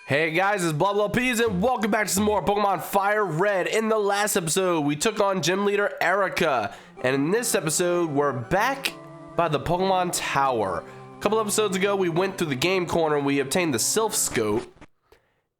Hey guys, it's BONDofGAMES and welcome back to some more Pokemon Fire Red. In the last episode, we took on Gym Leader Erica, and in this episode, we're back by the Pokemon Tower. A couple episodes ago, we went through the game corner and we obtained the Silph Scope.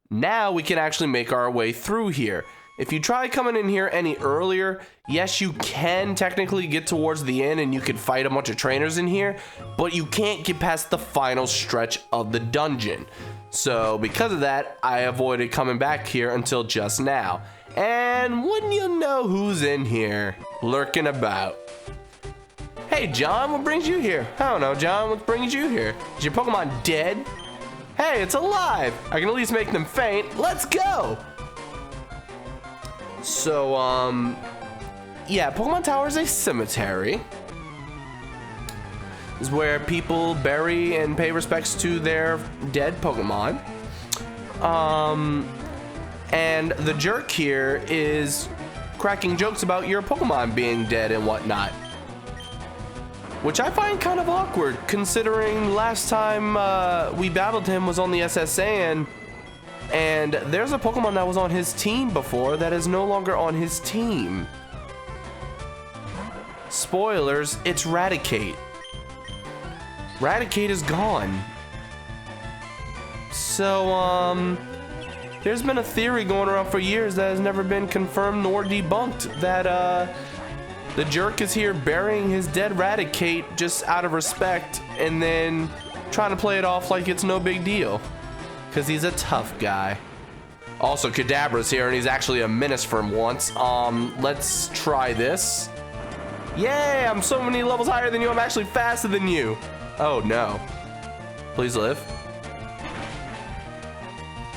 Now we can actually make our way through here. If you try coming in here any earlier, yes, you can technically get towards the end and you can fight a bunch of trainers in here, but you can't get past the final stretch of the dungeon. So because of that, I avoided coming back here until just now. And wouldn't you know who's in here, lurking about? Hey John, what brings you here? I don't know, John, what brings you here? Is your Pokemon dead? Hey, it's alive. I can at least make them faint. Let's go. So, yeah, Pokemon Tower is a cemetery. Is where people bury and pay respects to their dead Pokemon. And the jerk here is cracking jokes about your Pokemon being dead and whatnot. Which I find kind of awkward, considering last time we battled him was on the SSN, and there's a Pokemon that was on his team before that is no longer on his team. Spoilers, it's Raticate. Raticate is gone. So, there's been a theory going around for years that has never been confirmed nor debunked that, the jerk is here burying his dead Raticate just out of respect and then trying to play it off like it's no big deal. Because he's a tough guy. Also, Kadabra's here and he's actually a menace for him once. Let's try this. Yay, I'm so many levels higher than you. I'm actually faster than you. Oh no. Please live.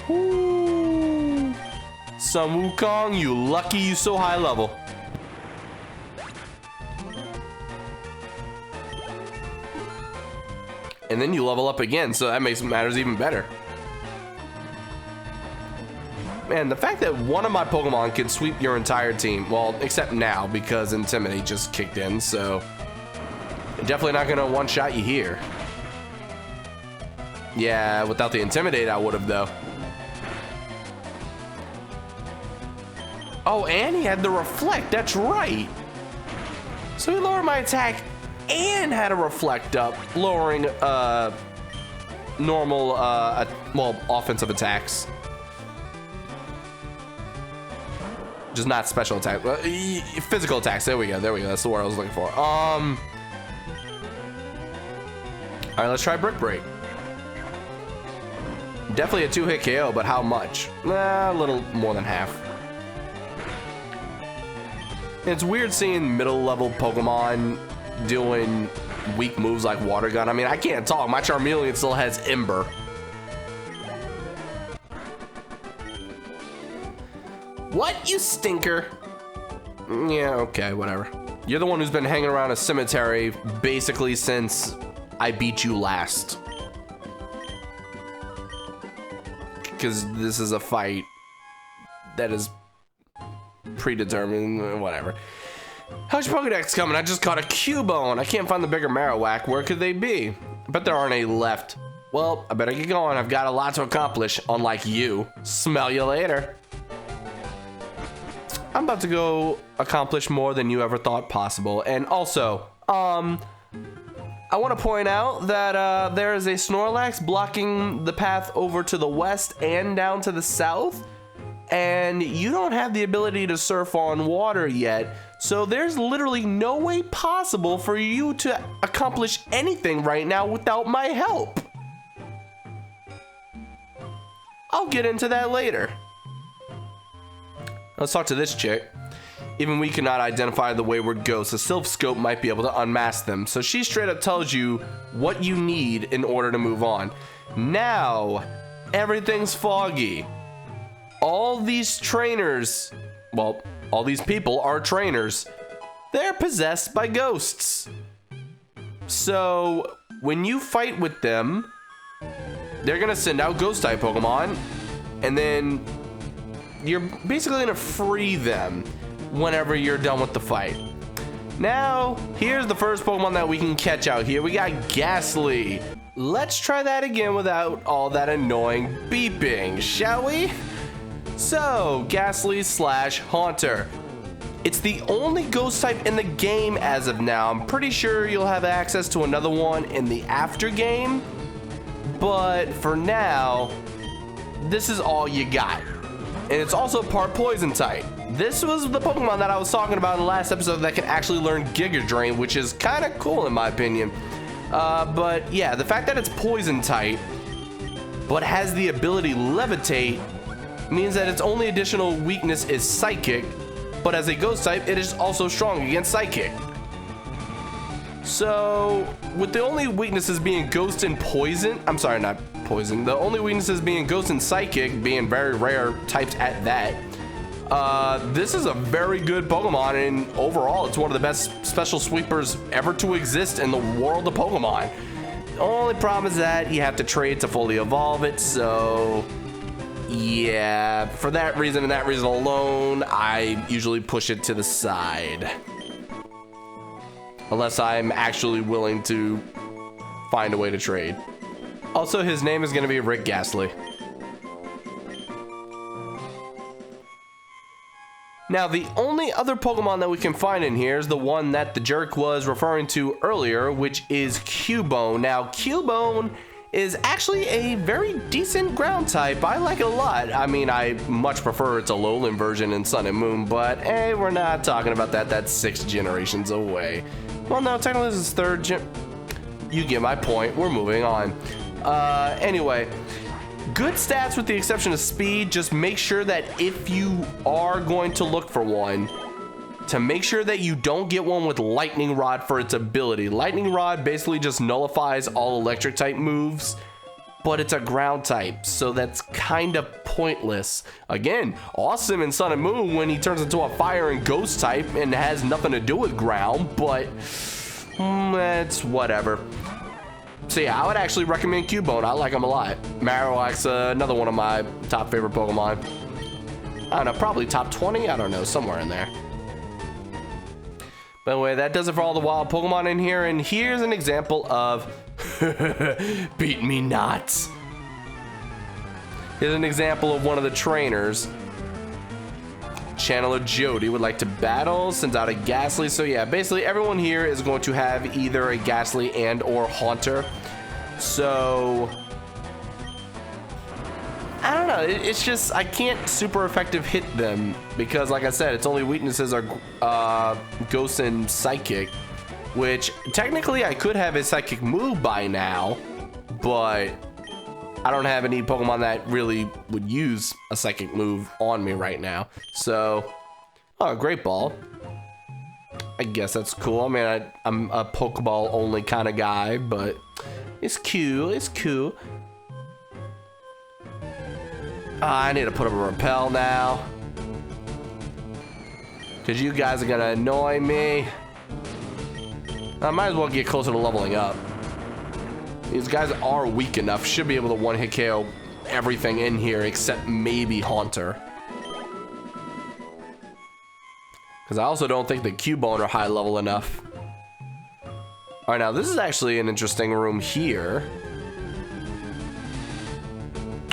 Woo. Sun Wukong, you lucky you so high level. And then you level up again, so that makes matters even better. Man, the fact that one of my Pokemon can sweep your entire team, well, except now because Intimidate just kicked in, so definitely not gonna one-shot you here. Yeah, without the Intimidate, I would have though. Oh, and he had the Reflect, that's right. So he lowered my attack and had a Reflect up, lowering normal, well, offensive attacks. Just not special attack, physical attacks. There we go. That's the word I was looking for. All right, let's try Brick Break. Definitely a 2-hit KO, but how much? A little more than half. It's weird seeing middle-level Pokemon doing weak moves like Water Gun. I mean, I can't talk. My Charmeleon still has Ember. What, you stinker? Yeah, okay, whatever. You're the one who's been hanging around a cemetery basically since I beat you last. Because this is a fight that is predetermined, whatever. How's your Pokedex coming? I just caught a Cubone. I can't find the bigger Marowak. Where could they be? I bet there aren't any left. Well, I better get going. I've got a lot to accomplish, unlike you. Smell you later. I'm about to go accomplish more than you ever thought possible. And also, I want to point out that there is a Snorlax blocking the path over to the west and down to the south. And you don't have the ability to surf on water yet. So there's literally no way possible for you to accomplish anything right now without my help. I'll get into that later. Let's talk to this chick. Even we cannot identify the wayward ghosts. The Silph Scope might be able to unmask them. So she straight up tells you what you need in order to move on. Now, everything's foggy. All these trainers, well, all these people are trainers. They're possessed by ghosts. So when you fight with them, they're gonna send out ghost-type Pokemon, and then you're basically gonna free them whenever you're done with the fight. Now, here's the first Pokemon that we can catch out here. We got Ghastly. let's try that again without all that annoying beeping, shall we? So, Ghastly / Haunter. It's the only ghost type in the game as of now. I'm pretty sure you'll have access to another one in the after game, but for now, this is all you got. And it's also part poison type. This was the Pokemon that I was talking about in the last episode that can actually learn Giga Drain, which is kind of cool in my opinion. But yeah, the fact that it's poison type, but has the ability Levitate, means that its only additional weakness is Psychic, but as a ghost type, it is also strong against Psychic. So, with the only weaknesses being Ghost and Poison, I'm sorry, not Poison, the only weaknesses being Ghost and Psychic, being very rare types at that, this is a very good Pokemon, and overall, it's one of the best special sweepers ever to exist in the world of Pokemon. The only problem is that you have to trade to fully evolve it, so yeah, for that reason and that reason alone, I usually push it to the side. Unless I'm actually willing to find a way to trade. Also, his name is going to be Rick Ghastly. Now, the only other Pokemon that we can find in here is the one that the jerk was referring to earlier, which is Cubone. Now, Cubone is actually a very decent ground type. I like it a lot. I mean, I much prefer its Alolan version in Sun and Moon, but hey, we're not talking about that. That's 6 generations away. Well, no, technically this is 3rd gen. You get my point. We're moving on. Anyway, good stats with the exception of speed. Just make sure that if you are going to look for one, to make sure that you don't get one with Lightning Rod for its ability. Lightning Rod basically just nullifies all electric type moves, but it's a ground type, so that's kind of pointless. Again, awesome in Sun and Moon when he turns into a fire and ghost type and has nothing to do with ground, but it's whatever. So yeah, I would actually recommend Cubone. I like him a lot. Marowak's another one of my top favorite Pokemon. I don't know, probably top 20? I don't know, somewhere in there. But anyway, that does it for all the wild Pokemon in here, and here's an example of beat me not. Here's an example of one of the trainers. Channeler Jody would like to battle, sends out a Ghastly. So yeah, basically everyone here is going to have either a Ghastly and or Haunter. So I don't know, it's just I can't super effective hit them because like I said, its only weaknesses are Ghost and Psychic, which technically I could have a Psychic move by now, but I don't have any Pokemon that really would use a Psychic move on me right now. So, oh, Great Ball. I guess that's cool. I mean, I'm a Pokeball only kind of guy, but it's cool. It's cool. I need to put up a Repel now, because you guys are gonna annoy me. I might as well get closer to leveling up. These guys are weak enough, should be able to one-hit KO everything in here except maybe Haunter. Because I also don't think the Cubone are high level enough. Alright, now this is actually an interesting room here.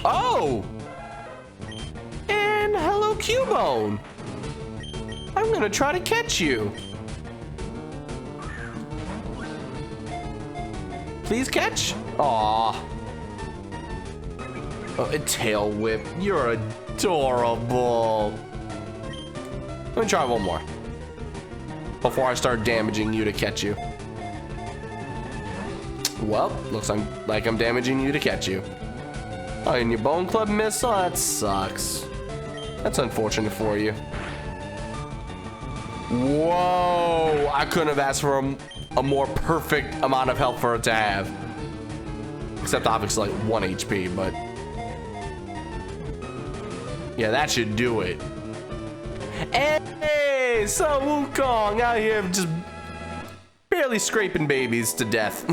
Oh! And hello, Cubone! I'm gonna try to catch you. Please catch. Aw. Oh, a tail whip. You're adorable. Let me try one more before I start damaging you to catch you. Well, looks like I'm damaging you to catch you. Oh, and your Bone Club miss? Oh, that sucks. That's unfortunate for you. Whoa! I couldn't have asked for a more perfect amount of health for it to have. Except obviously like 1 HP, but yeah, that should do it. Hey, so Wukong out here just barely scraping babies to death.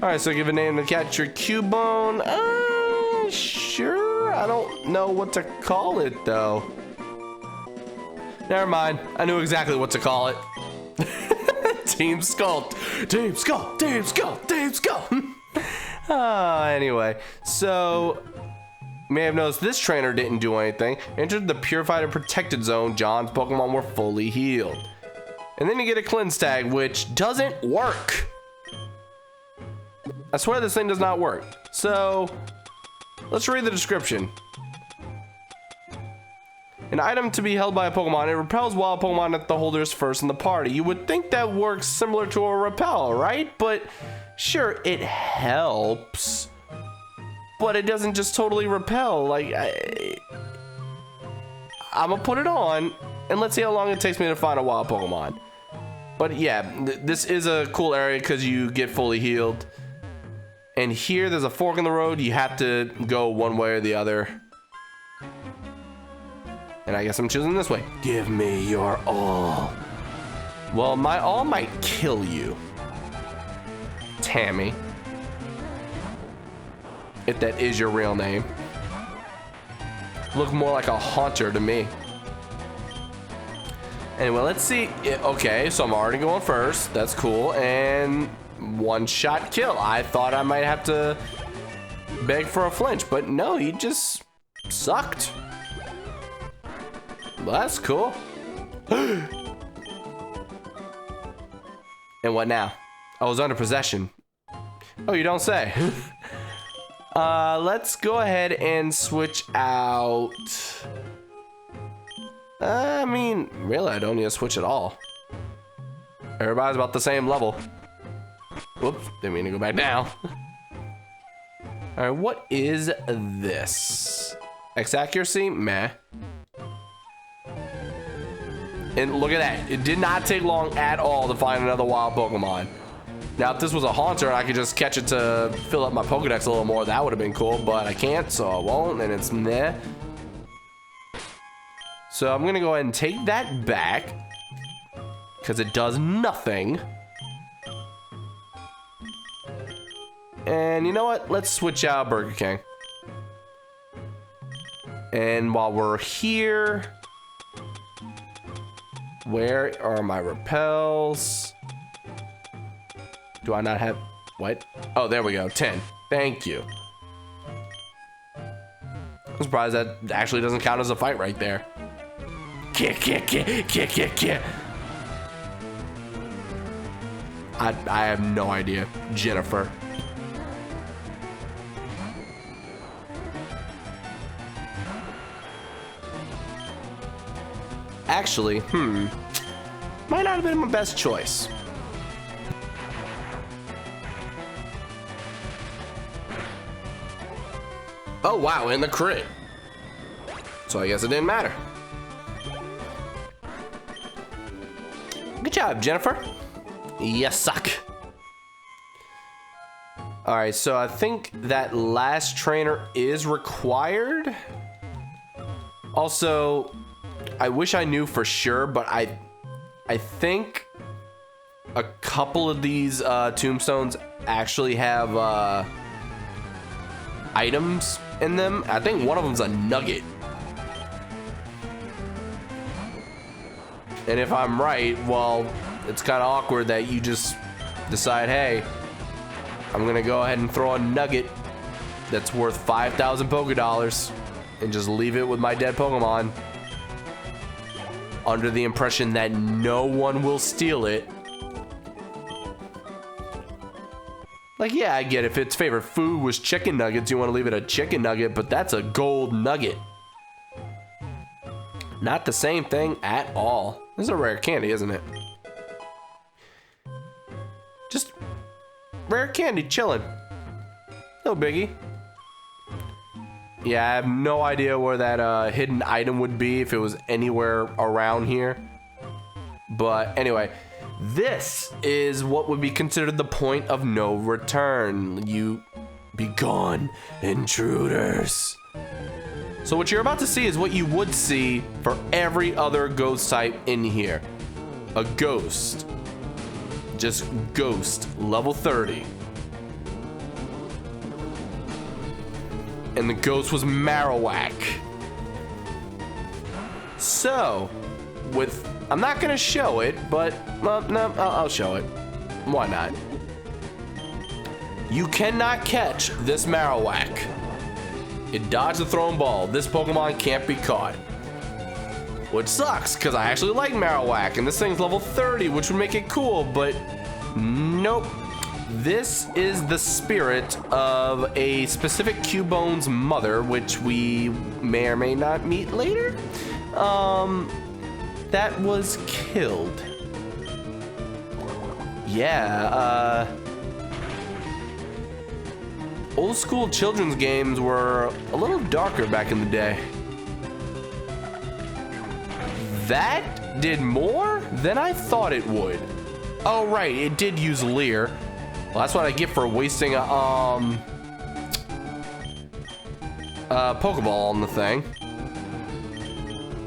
Alright, so give a name to catch your Cubone. Sure. I don't know what to call it though. Never mind. I knew exactly what to call it. Team Sculpt. Team Sculpt. Team Sculpt. Team Sculpt. Anyway, so you may have noticed this trainer didn't do anything. Entered the purified and protected zone. John's Pokemon were fully healed. And then you get a cleanse tag, which doesn't work. I swear this thing does not work. So let's read the description. An item to be held by a Pokemon. It repels wild Pokemon if the holder is first in the party. You would think that works similar to a repel, right? But sure, it helps. But it doesn't just totally repel. Like, I'm gonna put it on, and let's see how long it takes me to find a wild Pokemon. But yeah, this is a cool area because you get fully healed. And here, there's a fork in the road. You have to go one way or the other. And I guess I'm choosing this way. Give me your all. Well, my all might kill you, Tammy. If that is your real name. Look more like a haunter to me. Anyway, let's see. Okay, so I'm already going first. That's cool. And one-shot kill. I thought I might have to beg for a flinch, but no, he just sucked. Well, that's cool. And what now? I was under possession. Oh, you don't say. Let's go ahead and switch out. I mean, really, I don't need to switch at all. Everybody's about the same level. Whoops, didn't mean to go back down. All right, what is this? X accuracy? Meh. And look at that. It did not take long at all to find another wild Pokemon. Now, if this was a Haunter, I could just catch it to fill up my Pokedex a little more. That would have been cool, but I can't, so I won't, and it's meh. So I'm going to go ahead and take that back because it does nothing. And you know what? Let's switch out Burger King. And while we're here... Where are my repels? Do I not have... What? Oh, there we go. 10. Thank you. I'm surprised that actually doesn't count as a fight right there. Kick. I have no idea. Jennifer. Actually, might not have been my best choice. Oh wow, and the crit. So I guess it didn't matter. Good job, Jennifer. You suck. All right, so I think that last trainer is required. Also, I wish I knew for sure, but I think a couple of these tombstones actually have items in them. I think one of them's a nugget. And if I'm right, well, it's kind of awkward that you just decide, hey, I'm gonna go ahead and throw a nugget that's worth 5,000 Pokédollars and just leave it with my dead Pokemon, under the impression that no one will steal it. Like, yeah, I get it. If its favorite food was chicken nuggets, you want to leave it a chicken nugget, but that's a gold nugget. Not the same thing at all. This is a rare candy, isn't it? Just rare candy chilling. No biggie. Yeah, I have no idea where that hidden item would be if it was anywhere around here. But anyway, this is what would be considered the point of no return. You be gone, intruders. So what you're about to see is what you would see for every other ghost type in here. A ghost. Just ghost, level 30. And the ghost was Marowak. So, with I'm not gonna show it, but no, I'll show it. Why not? You cannot catch this Marowak. It dodged the thrown ball. This Pokemon can't be caught. Which sucks, because I actually like Marowak, and this thing's level 30, which would make it cool, but nope. This is the spirit of a specific Cubone's mother, which we may or may not meet later. That was killed. Yeah, old school children's games were a little darker back in the day. That did more than I thought it would. Oh, right, it did use Leer. Well, that's what I get for wasting a Pokeball on the thing.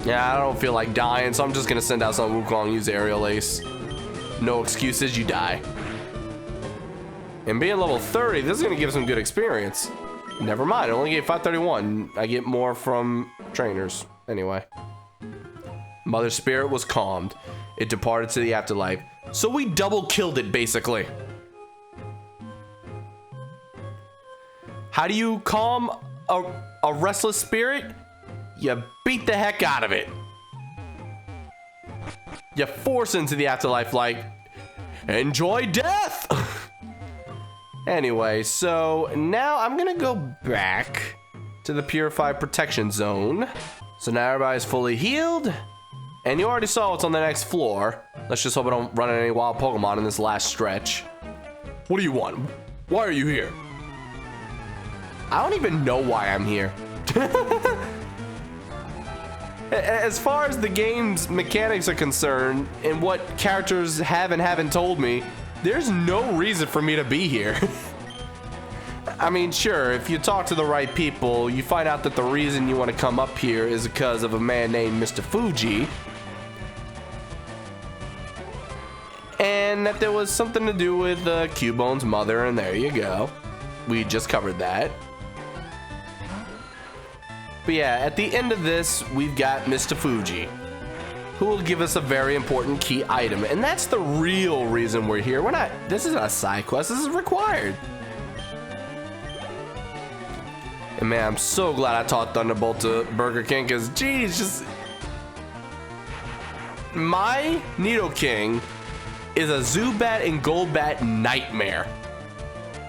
Yeah, I don't feel like dying, so I'm just gonna send out some Wukong, use Aerial Ace. No excuses, you die. And being level 30, this is gonna give some good experience. Never mind, I only get 531. I get more from trainers. Anyway. Mother Spirit was calmed. It departed to the afterlife. So we double killed it, basically. How do you calm a restless spirit? You beat the heck out of it. You force into the afterlife like, enjoy death! Anyway, so now I'm gonna go back to the Purified Protection Zone. So now everybody's fully healed. And you already saw what's on the next floor. Let's just hope I don't run into any wild Pokemon in this last stretch. What do you want? Why are you here? I don't even know why I'm here. As far as the game's mechanics are concerned, and what characters have and haven't told me, there's no reason for me to be here. I mean, sure, if you talk to the right people, you find out that the reason you want to come up here is because of a man named Mr. Fuji. And that there was something to do with Cubone's mother, and there you go. We just covered that. But yeah, at the end of this, we've got Mr. Fuji, who will give us a very important key item. And that's the real reason we're here. This isn't a side quest, this is required. And man, I'm so glad I taught Thunderbolt to Burger King, because geez, just... My Nidoking is a Zubat and Golbat nightmare.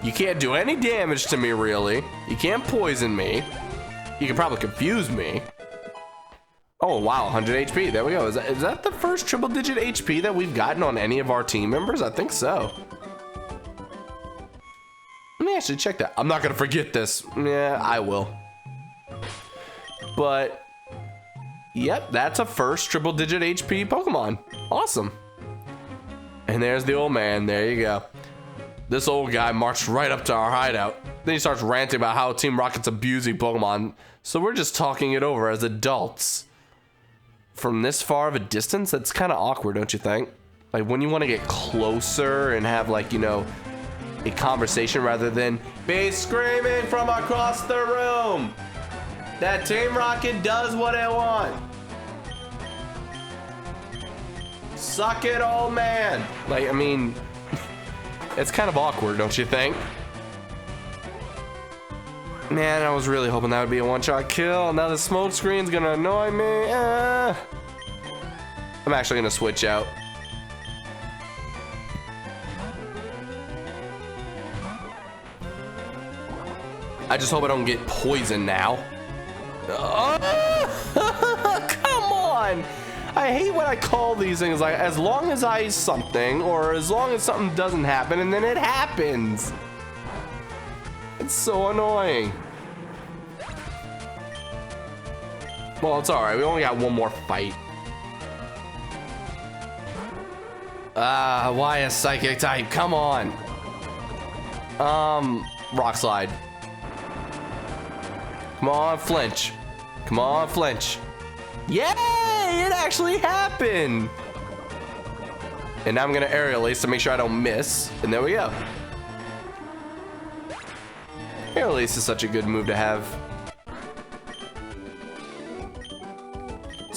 You can't do any damage to me, really. You can't poison me. You can probably confuse me. Oh, wow, 100 HP. There we go. Is that the first triple-digit HP that we've gotten on any of our team members? I think so. Let me actually check that. I'm not going to forget this. Yeah, I will. But, yep, that's a first triple-digit HP Pokemon. Awesome. And there's the old man. There you go. This old guy marched right up to our hideout. Then he starts ranting about how Team Rocket's abusing Pokemon. So we're just talking it over as adults. From this far of a distance, that's kind of awkward, don't you think? Like when you want to get closer and have like, you know, a conversation rather than be screaming from across the room that Team Rocket does what it wants. Suck it, old man. Like, I mean, it's kind of awkward, don't you think? Man, I was really hoping that would be a one-shot kill. Now the smoke screen's gonna annoy me. I'm actually gonna switch out. I just hope I don't get poisoned now. Come on! I hate when I call these things like, as long as I something, or as long as something doesn't happen, and then it happens. It's so annoying. Well, it's alright. We only got one more fight. Why a psychic type? Come on. Rock slide. Come on, flinch. Come on, flinch. Yay! It actually happened. And now I'm gonna aerial ace to make sure I don't miss. And there we go. Aerial ace is such a good move to have.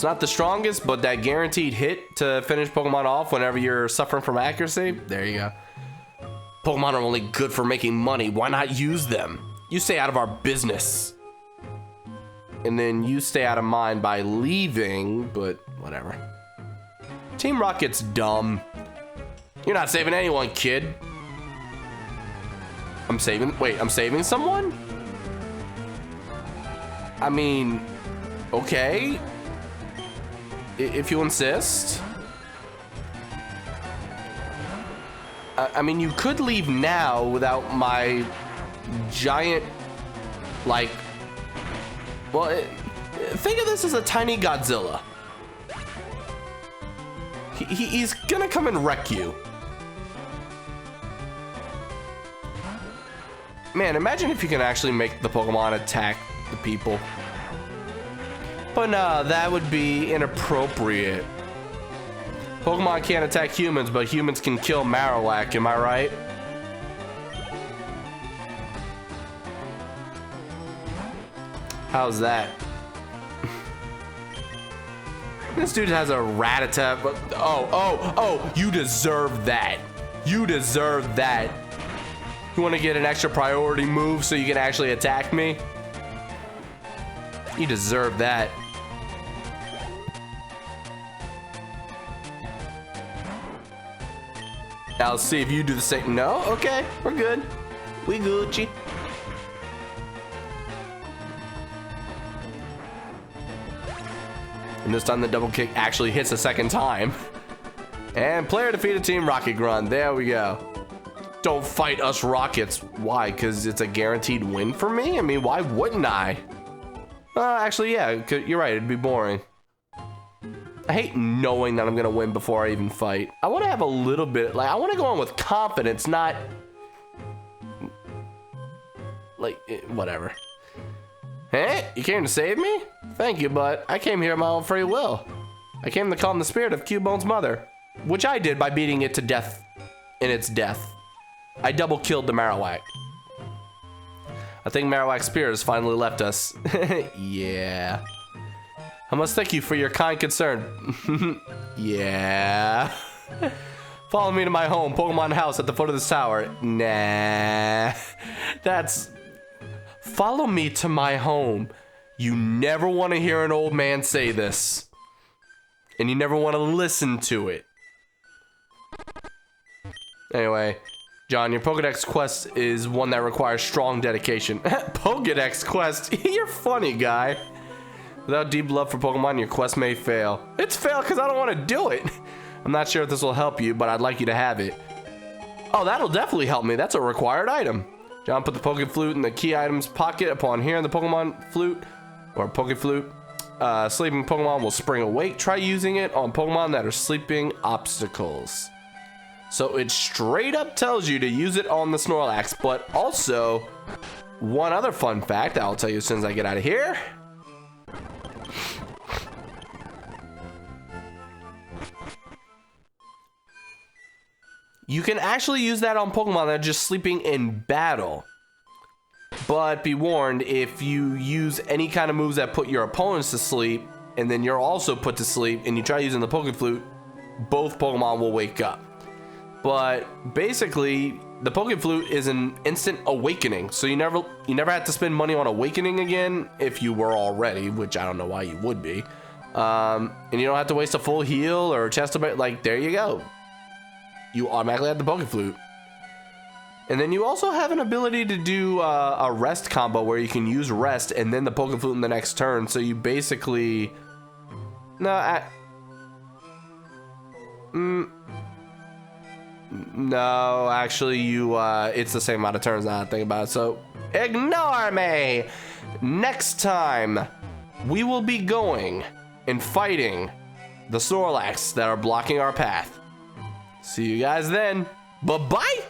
It's not the strongest, but that guaranteed hit to finish Pokemon off whenever you're suffering from accuracy. There you go. Pokemon are only good for making money. Why not use them? You stay out of our business. And then you stay out of mine by leaving, but whatever. Team Rocket's dumb. You're not saving anyone, kid. I'm saving someone? I mean, okay. If you insist. I mean, you could leave now without my giant, like, well, think of this as a tiny Godzilla. He's gonna come and wreck you. Man, imagine if you can actually make the Pokemon attack the people. But no, that would be inappropriate. Pokemon can't attack humans, but humans can kill Marowak, am I right? How's that? This dude has a Rattata, but oh, you deserve that. You deserve that. You want to get an extra priority move so you can actually attack me? You deserve that. Now let's see if you do the same. No? Okay, we're good. We Gucci. And this time the double kick actually hits a second time. And player defeated Team Rocket Grunt. There we go. Don't fight us Rockets. Why? Because it's a guaranteed win for me? I mean, why wouldn't I? Actually, yeah, you're right. It'd be boring. I hate knowing that I'm going to win before I even fight. I want to have a little bit, like, I want to go on with confidence, not... like, whatever. Hey, you came to save me? Thank you, but I came here of my own free will. I came to calm the spirit of Cubone's mother, which I did by beating it to death in its death. I double killed the Marowak. I think Marowak's spirit has finally left us. Yeah. I must thank you for your kind concern. Yeah. Follow me to my home, Pokemon house at the foot of this tower. Nah. That's... Follow me to my home. You never want to hear an old man say this. And you never want to listen to it. Anyway, John, your Pokedex quest is one that requires strong dedication. Pokedex quest? You're funny, guy. Without deep love for Pokemon, your quest may fail. It's failed because I don't want to do it. I'm not sure if this will help you, but I'd like you to have it. Oh, that'll definitely help me. That's a required item. John put the Pokeflute in the key items pocket. Upon hearing the Pokemon flute, or Pokeflute, sleeping Pokemon will spring awake. Try using it on Pokemon that are sleeping obstacles. So it straight up tells you to use it on the Snorlax, but also, one other fun fact I'll tell you as soon as I get out of here. You can actually use that on Pokemon that are just sleeping in battle. But be warned, if you use any kind of moves that put your opponents to sleep, and then you're also put to sleep, and you try using the Pokeflute, both Pokemon will wake up. But basically, the Pokeflute is an instant awakening, so you never have to spend money on awakening again if you were already, which I don't know why you would be. And you don't have to waste a full heal or chest to, like, there you go. You automatically have the Pokeflute. And then you also have an ability to do a rest combo where you can use rest and then the Pokeflute in the next turn. So you basically... No, no, actually you, it's the same amount of turns now I think about it. So ignore me. Next time, we will be going and fighting the Snorlax that are blocking our path. See you guys then. Bye-bye.